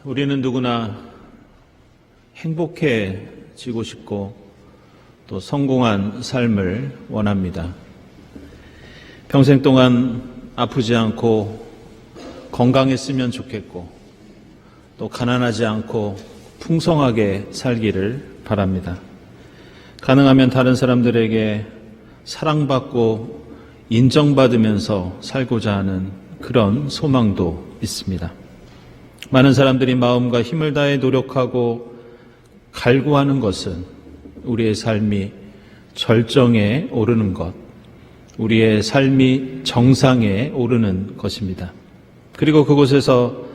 우리는 누구나 행복해지고 싶고 또 성공한 삶을 원합니다. 평생 동안 아프지 않고 건강했으면 좋겠고 또 가난하지 않고 풍성하게 살기를 바랍니다. 가능하면 다른 사람들에게 사랑받고 인정받으면서 살고자 하는 그런 소망도 있습니다. 많은 사람들이 마음과 힘을 다해 노력하고 갈구하는 것은 우리의 삶이 절정에 오르는 것, 우리의 삶이 정상에 오르는 것입니다. 그리고 그곳에서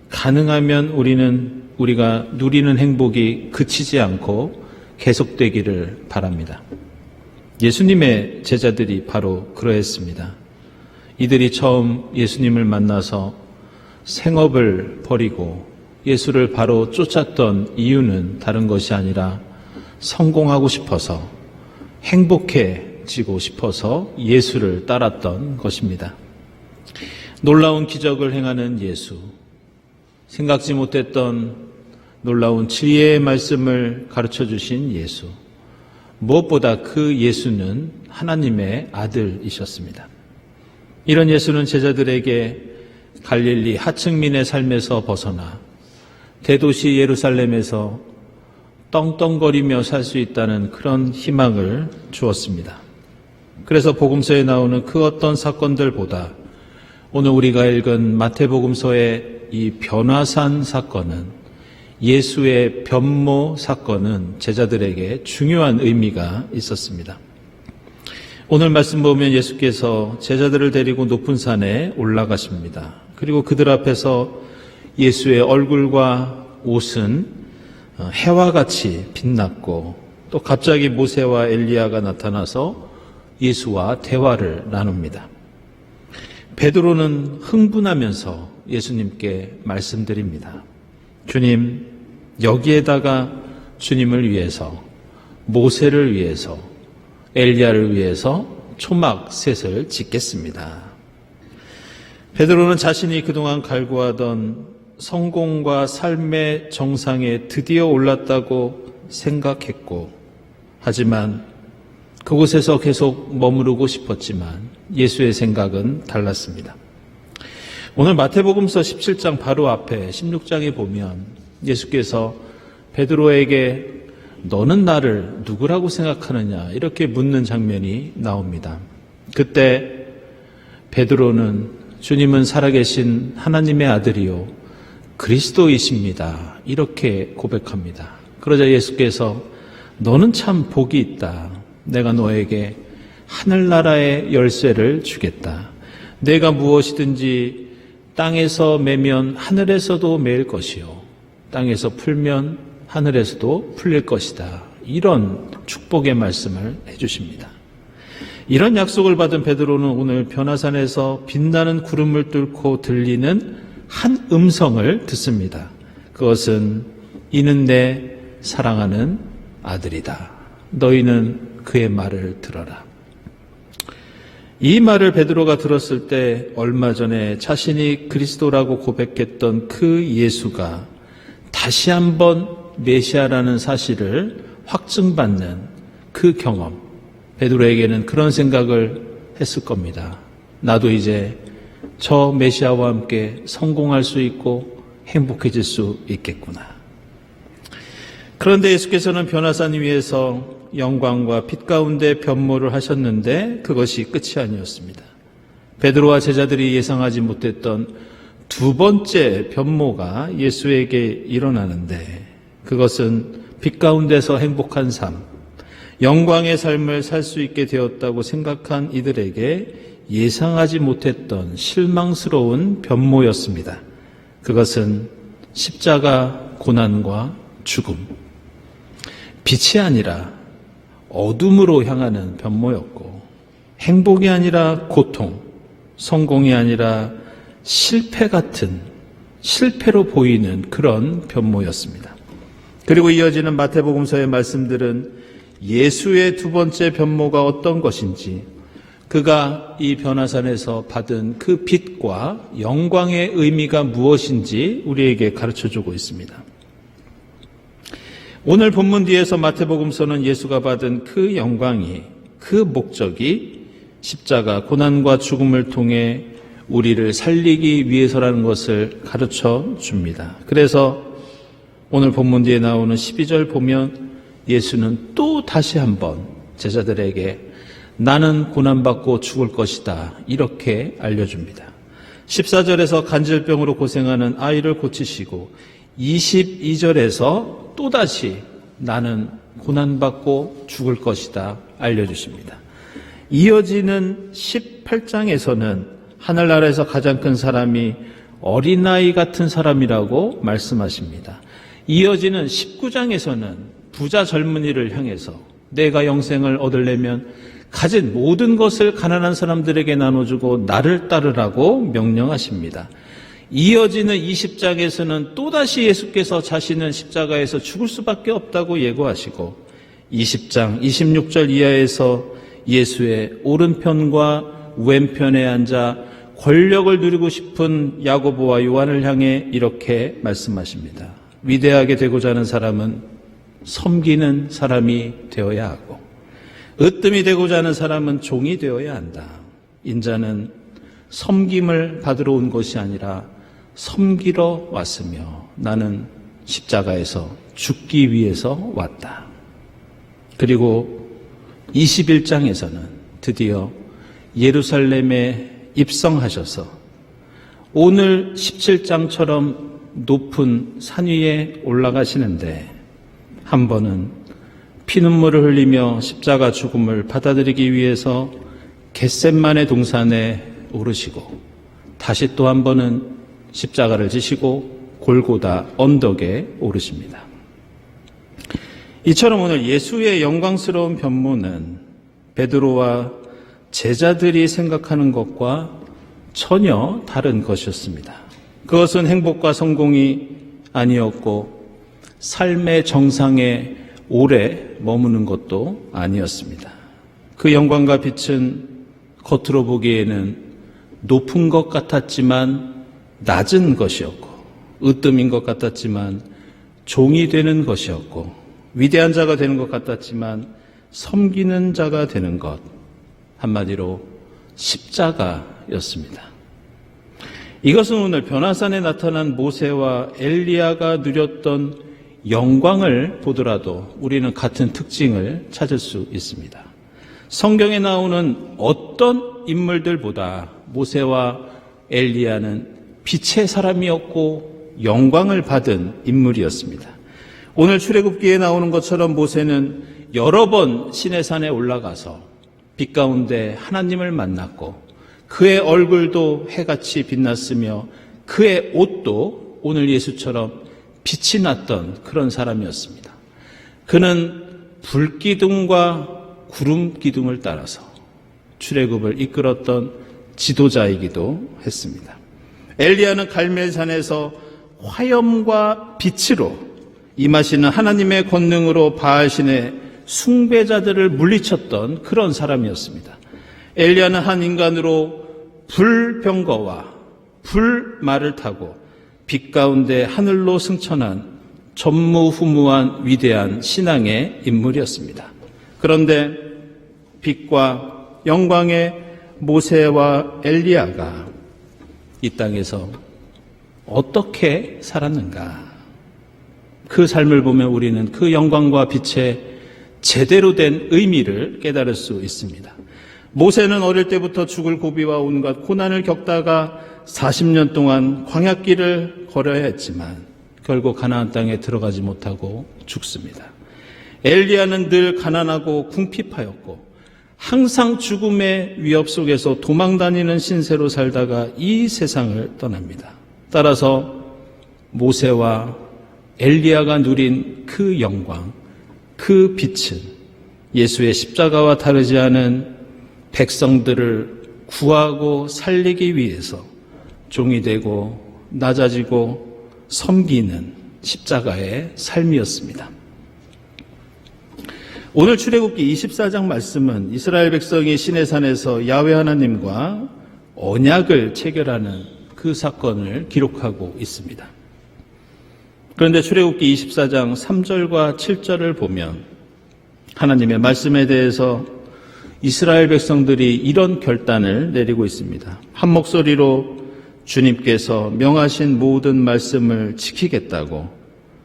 가능하면 우리가 누리는 행복이 그치지 않고 계속되기를 바랍니다. 예수님의 제자들이 바로 그러했습니다. 이들이 처음 예수님을 만나서 생업을 버리고 예수를 바로 쫓았던 이유는 다른 것이 아니라 성공하고 싶어서, 행복해지고 싶어서 예수를 따랐던 것입니다. 놀라운 기적을 행하는 예수, 생각지 못했던 놀라운 지혜의 말씀을 가르쳐 주신 예수, 무엇보다 그 예수는 하나님의 아들이셨습니다. 이런 예수는 제자들에게 갈릴리 하층민의 삶에서 벗어나 대도시 예루살렘에서 떵떵거리며 살 수 있다는 그런 희망을 주었습니다. 그래서 복음서에 나오는 그 어떤 사건들보다 오늘 우리가 읽은 마태복음서의 이 변화산 사건은, 예수의 변모 사건은 제자들에게 중요한 의미가 있었습니다. 오늘 말씀 보면 예수께서 제자들을 데리고 높은 산에 올라가십니다. 그리고 그들 앞에서 예수의 얼굴과 옷은 해와 같이 빛났고 또 갑자기 모세와 엘리야가 나타나서 예수와 대화를 나눕니다. 베드로는 흥분하면서 예수님께 말씀드립니다. 주님, 여기에다가 주님을 위해서, 모세를 위해서, 엘리야를 위해서 초막셋을 짓겠습니다. 베드로는 자신이 그동안 갈구하던 성공과 삶의 정상에 드디어 올랐다고 생각했고, 하지만 그곳에서 계속 머무르고 싶었지만 예수의 생각은 달랐습니다. 오늘 마태복음서 17장 바로 앞에 16장에 보면 예수께서 베드로에게 너는 나를 누구라고 생각하느냐 이렇게 묻는 장면이 나옵니다. 그때 베드로는 주님은 살아계신 하나님의 아들이요 그리스도이십니다 이렇게 고백합니다. 그러자 예수께서 너는 참 복이 있다. 내가 너에게 하늘나라의 열쇠를 주겠다. 내가 무엇이든지 땅에서 매면 하늘에서도 매일 것이요 땅에서 풀면 하늘에서도 풀릴 것이다. 이런 축복의 말씀을 해주십니다. 이런 약속을 받은 베드로는 오늘 변화산에서 빛나는 구름을 뚫고 들리는 한 음성을 듣습니다. 그것은 이는 내 사랑하는 아들이다. 너희는 그의 말을 들어라. 이 말을 베드로가 들었을 때 얼마 전에 자신이 그리스도라고 고백했던 그 예수가 다시 한번 메시아라는 사실을 확증받는 그 경험, 베드로에게는 그런 생각을 했을 겁니다. 나도 이제 저 메시아와 함께 성공할 수 있고 행복해질 수 있겠구나. 그런데 예수께서는 변화산 위에서 영광과 빛 가운데 변모를 하셨는데 그것이 끝이 아니었습니다. 베드로와 제자들이 예상하지 못했던 두 번째 변모가 예수에게 일어나는데 그것은 빛 가운데서 행복한 삶, 영광의 삶을 살 수 있게 되었다고 생각한 이들에게 예상하지 못했던 실망스러운 변모였습니다. 그것은 십자가 고난과 죽음, 빛이 아니라 어둠으로 향하는 변모였고, 행복이 아니라 고통, 성공이 아니라 실패 같은, 실패로 보이는 그런 변모였습니다. 그리고 이어지는 마태복음서의 말씀들은 예수의 두 번째 변모가 어떤 것인지, 그가 이 변화산에서 받은 그 빛과 영광의 의미가 무엇인지 우리에게 가르쳐주고 있습니다. 오늘 본문 뒤에서 마태복음서는 예수가 받은 그 영광이, 그 목적이 십자가 고난과 죽음을 통해 우리를 살리기 위해서라는 것을 가르쳐 줍니다. 그래서 오늘 본문 뒤에 나오는 12절 보면 예수는 또 다시 한번 제자들에게 나는 고난받고 죽을 것이다 이렇게 알려줍니다. 14절에서 간질병으로 고생하는 아이를 고치시고 22절에서 또다시 나는 고난받고 죽을 것이다 알려주십니다. 이어지는 18장에서는 하늘나라에서 가장 큰 사람이 어린아이 같은 사람이라고 말씀하십니다. 이어지는 19장에서는 부자 젊은이를 향해서 내가 영생을 얻으려면 가진 모든 것을 가난한 사람들에게 나눠주고 나를 따르라고 명령하십니다. 이어지는 20장에서는 또다시 예수께서 자신은 십자가에서 죽을 수밖에 없다고 예고하시고 20장 26절 이하에서 예수의 오른편과 왼편에 앉아 권력을 누리고 싶은 야고보와 요한을 향해 이렇게 말씀하십니다. 위대하게 되고자 하는 사람은 섬기는 사람이 되어야 하고 으뜸이 되고자 하는 사람은 종이 되어야 한다. 인자는 섬김을 받으러 온 것이 아니라 섬기러 왔으며 나는 십자가에서 죽기 위해서 왔다. 그리고 21장에서는 드디어 예루살렘에 입성하셔서 오늘 17장처럼 높은 산 위에 올라가시는데 한 번은 피눈물을 흘리며 십자가 죽음을 받아들이기 위해서 겟셋만의 동산에 오르시고 다시 또 한 번은 십자가를 지시고 골고다 언덕에 오르십니다. 이처럼 오늘 예수의 영광스러운 변모는 베드로와 제자들이 생각하는 것과 전혀 다른 것이었습니다. 그것은 행복과 성공이 아니었고 삶의 정상에 오래 머무는 것도 아니었습니다. 그 영광과 빛은 겉으로 보기에는 높은 것 같았지만 낮은 것이었고 으뜸인 것 같았지만 종이 되는 것이었고 위대한 자가 되는 것 같았지만 섬기는 자가 되는 것, 한마디로 십자가였습니다. 이것은 오늘 변화산에 나타난 모세와 엘리야가 누렸던 영광을 보더라도 우리는 같은 특징을 찾을 수 있습니다. 성경에 나오는 어떤 인물들보다 모세와 엘리야는 빛의 사람이었고 영광을 받은 인물이었습니다. 오늘 출애굽기에 나오는 것처럼 모세는 여러 번 시내산에 올라가서 빛 가운데 하나님을 만났고 그의 얼굴도 해같이 빛났으며 그의 옷도 오늘 예수처럼 빛이 났던 그런 사람이었습니다. 그는 불기둥과 구름기둥을 따라서 출애굽을 이끌었던 지도자이기도 했습니다. 엘리야는 갈멜산에서 화염과 빛으로 임하시는 하나님의 권능으로 바알신의 숭배자들을 물리쳤던 그런 사람이었습니다. 엘리야는 한 인간으로 불병거와 불말을 타고 빛 가운데 하늘로 승천한 전무후무한 위대한 신앙의 인물이었습니다. 그런데 빛과 영광의 모세와 엘리야가 이 땅에서 어떻게 살았는가? 그 삶을 보면 우리는 그 영광과 빛의 제대로 된 의미를 깨달을 수 있습니다. 모세는 어릴 때부터 죽을 고비와 온갖 고난을 겪다가 40년 동안 광야길을 걸어야 했지만 결국 가나안 땅에 들어가지 못하고 죽습니다. 엘리야는 늘 가난하고 궁핍하였고 항상 죽음의 위협 속에서 도망다니는 신세로 살다가 이 세상을 떠납니다. 따라서 모세와 엘리야가 누린 그 영광, 그 빛은 예수의 십자가와 다르지 않은 백성들을 구하고 살리기 위해서 종이 되고 낮아지고 섬기는 십자가의 삶이었습니다. 오늘 출애굽기 24장 말씀은 이스라엘 백성이 시내산에서 야훼 하나님과 언약을 체결하는 그 사건을 기록하고 있습니다. 그런데 출애굽기 24장 3절과 7절을 보면 하나님의 말씀에 대해서 이스라엘 백성들이 이런 결단을 내리고 있습니다. 한 목소리로 주님께서 명하신 모든 말씀을 지키겠다고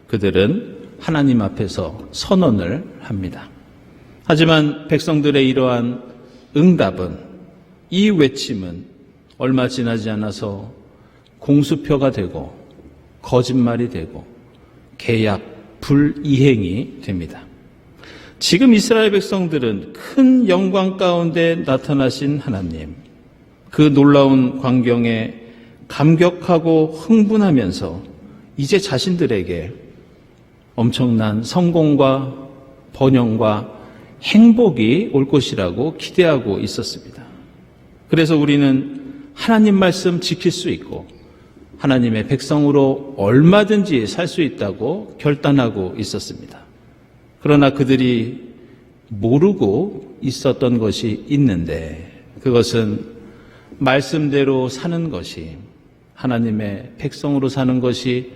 그들은 하나님 앞에서 선언을 합니다. 하지만 백성들의 이러한 응답은, 이 외침은 얼마 지나지 않아서 공수표가 되고 거짓말이 되고 계약 불이행이 됩니다. 지금 이스라엘 백성들은 큰 영광 가운데 나타나신 하나님, 그 놀라운 광경에 감격하고 흥분하면서 이제 자신들에게 엄청난 성공과 번영과 행복이 올 것이라고 기대하고 있었습니다. 그래서 우리는 하나님 말씀 지킬 수 있고 하나님의 백성으로 얼마든지 살 수 있다고 결단하고 있었습니다. 그러나 그들이 모르고 있었던 것이 있는데, 그것은 말씀대로 사는 것이, 하나님의 백성으로 사는 것이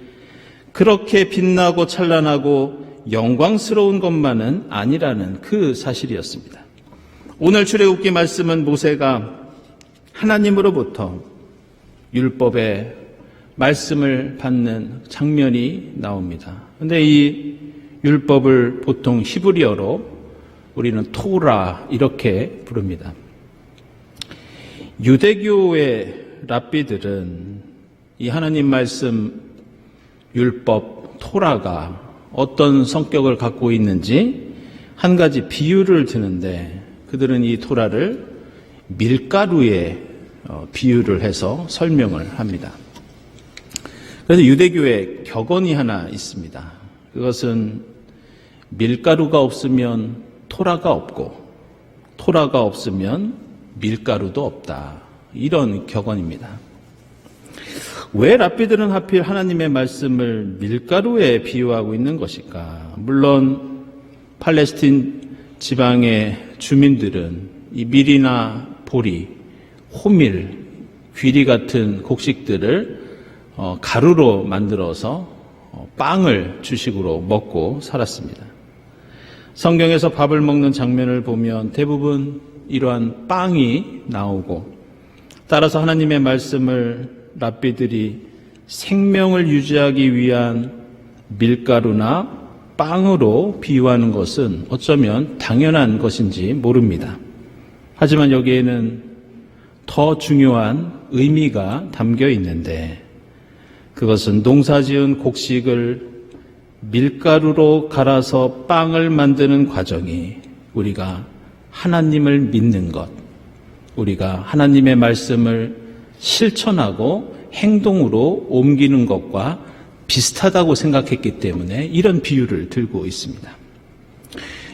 그렇게 빛나고 찬란하고 영광스러운 것만은 아니라는 그 사실이었습니다. 오늘 출애굽기 말씀은 모세가 하나님으로부터 율법의 말씀을 받는 장면이 나옵니다. 그런데 이 율법을 보통 히브리어로 우리는 토라 이렇게 부릅니다. 유대교의 랍비들은 이 하나님 말씀 율법 토라가 어떤 성격을 갖고 있는지 한 가지 비유를 드는데, 그들은 이 토라를 밀가루에 비유를 해서 설명을 합니다. 그래서 유대교에 격언이 하나 있습니다. 그것은 밀가루가 없으면 토라가 없고 토라가 없으면 밀가루도 없다, 이런 격언입니다. 왜 랍비들은 하필 하나님의 말씀을 밀가루에 비유하고 있는 것일까? 물론 팔레스틴 지방의 주민들은 이 밀이나 보리, 호밀, 귀리 같은 곡식들을 가루로 만들어서 빵을 주식으로 먹고 살았습니다. 성경에서 밥을 먹는 장면을 보면 대부분 이러한 빵이 나오고, 따라서 하나님의 말씀을 랍비들이 생명을 유지하기 위한 밀가루나 빵으로 비유하는 것은 어쩌면 당연한 것인지 모릅니다. 하지만 여기에는 더 중요한 의미가 담겨 있는데, 그것은 농사지은 곡식을 밀가루로 갈아서 빵을 만드는 과정이 우리가 하나님을 믿는 것, 우리가 하나님의 말씀을 실천하고 행동으로 옮기는 것과 비슷하다고 생각했기 때문에 이런 비유를 들고 있습니다.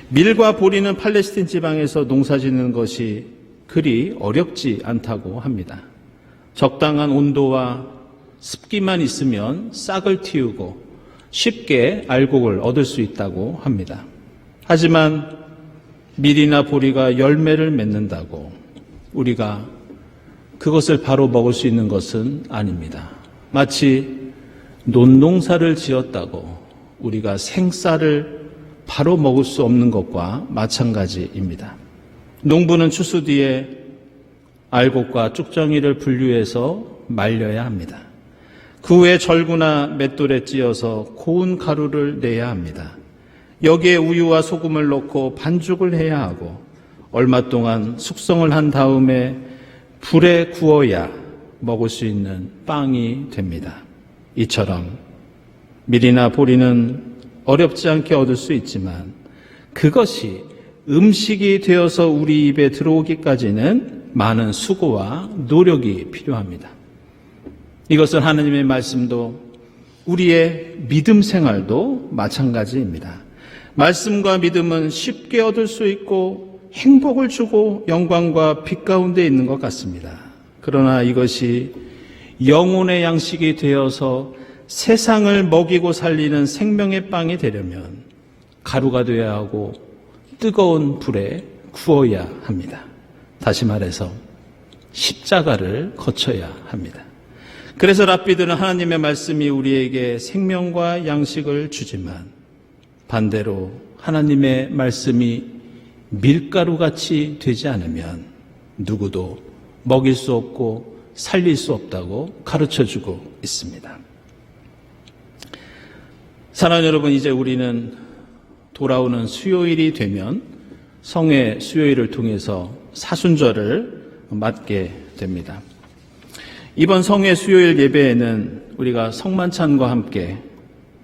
밀과 보리는 팔레스틴 지방에서 농사짓는 것이 그리 어렵지 않다고 합니다. 적당한 온도와 습기만 있으면 싹을 틔우고 쉽게 알곡을 얻을 수 있다고 합니다. 하지만 밀이나 보리가 열매를 맺는다고 우리가 그것을 바로 먹을 수 있는 것은 아닙니다. 마치 논농사를 지었다고 우리가 생쌀을 바로 먹을 수 없는 것과 마찬가지입니다. 농부는 추수 뒤에 알곡과 쭉정이를 분류해서 말려야 합니다. 그 후에 절구나 맷돌에 찧어서 고운 가루를 내야 합니다. 여기에 우유와 소금을 넣고 반죽을 해야 하고 얼마 동안 숙성을 한 다음에 불에 구워야 먹을 수 있는 빵이 됩니다. 이처럼 밀이나 보리는 어렵지 않게 얻을 수 있지만 그것이 음식이 되어서 우리 입에 들어오기까지는 많은 수고와 노력이 필요합니다. 이것은 하나님의 말씀도 우리의 믿음 생활도 마찬가지입니다. 말씀과 믿음은 쉽게 얻을 수 있고 행복을 주고 영광과 빛 가운데 있는 것 같습니다. 그러나 이것이 영혼의 양식이 되어서 세상을 먹이고 살리는 생명의 빵이 되려면 가루가 되어야 하고 뜨거운 불에 구워야 합니다. 다시 말해서 십자가를 거쳐야 합니다. 그래서 랍비들은 하나님의 말씀이 우리에게 생명과 양식을 주지만 반대로 하나님의 말씀이 밀가루같이 되지 않으면 누구도 먹일 수 없고 살릴 수 없다고 가르쳐주고 있습니다. 사랑하는 여러분, 이제 우리는 돌아오는 수요일이 되면 성회 수요일을 통해서 사순절을 맞게 됩니다. 이번 성회 수요일 예배에는 우리가 성만찬과 함께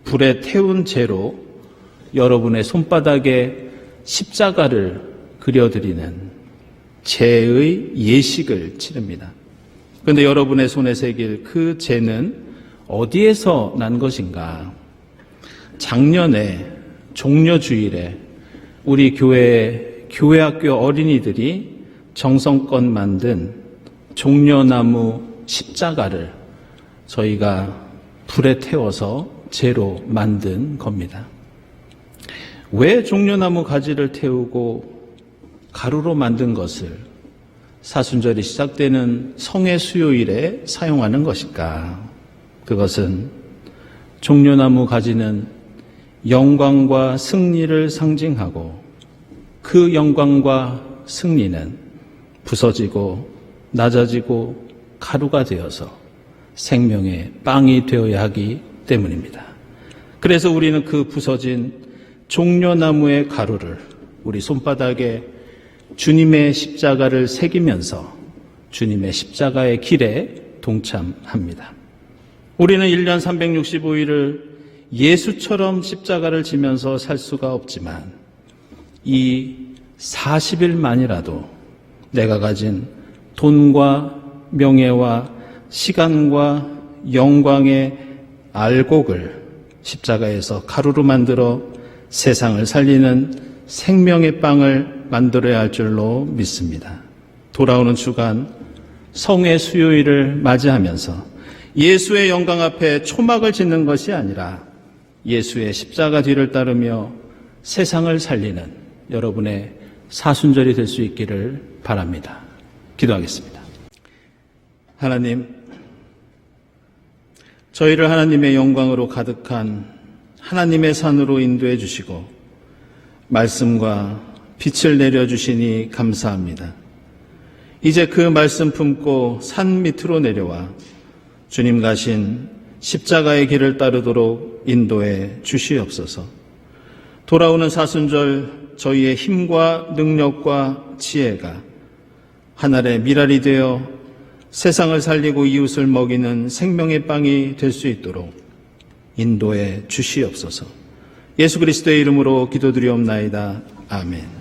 불에 태운 재로 여러분의 손바닥에 십자가를 그려드리는 재의 예식을 치릅니다. 그런데 여러분의 손에 새길 그 재는 어디에서 난 것인가? 작년에 종려주일에 우리 교회학교 어린이들이 정성껏 만든 종려나무 십자가를 저희가 불에 태워서 재로 만든 겁니다. 왜 종려나무 가지를 태우고 가루로 만든 것을 사순절이 시작되는 성회 수요일에 사용하는 것일까? 그것은 종려나무 가지는 영광과 승리를 상징하고 그 영광과 승리는 부서지고 낮아지고 가루가 되어서 생명의 빵이 되어야 하기 때문입니다. 그래서 우리는 그 부서진 종려나무의 가루를 우리 손바닥에 주님의 십자가를 새기면서 주님의 십자가의 길에 동참합니다. 우리는 1년 365일을 예수처럼 십자가를 지면서 살 수가 없지만 이 40일만이라도 내가 가진 돈과 명예와 시간과 영광의 알곡을 십자가에서 가루로 만들어 세상을 살리는 생명의 빵을 만들어야 할 줄로 믿습니다. 돌아오는 주간 성회 수요일을 맞이하면서 예수의 영광 앞에 초막을 짓는 것이 아니라 예수의 십자가 뒤를 따르며 세상을 살리는 여러분의 사순절이 될 수 있기를 바랍니다. 기도하겠습니다. 하나님, 저희를 하나님의 영광으로 가득한 하나님의 산으로 인도해 주시고 말씀과 빛을 내려주시니 감사합니다. 이제 그 말씀 품고 산 밑으로 내려와 주님 가신 십자가의 길을 따르도록 인도해 주시옵소서. 돌아오는 사순절 저희의 힘과 능력과 지혜가 하늘의 미랄이 되어 세상을 살리고 이웃을 먹이는 생명의 빵이 될 수 있도록 인도해 주시옵소서. 예수 그리스도의 이름으로 기도드리옵나이다. 아멘.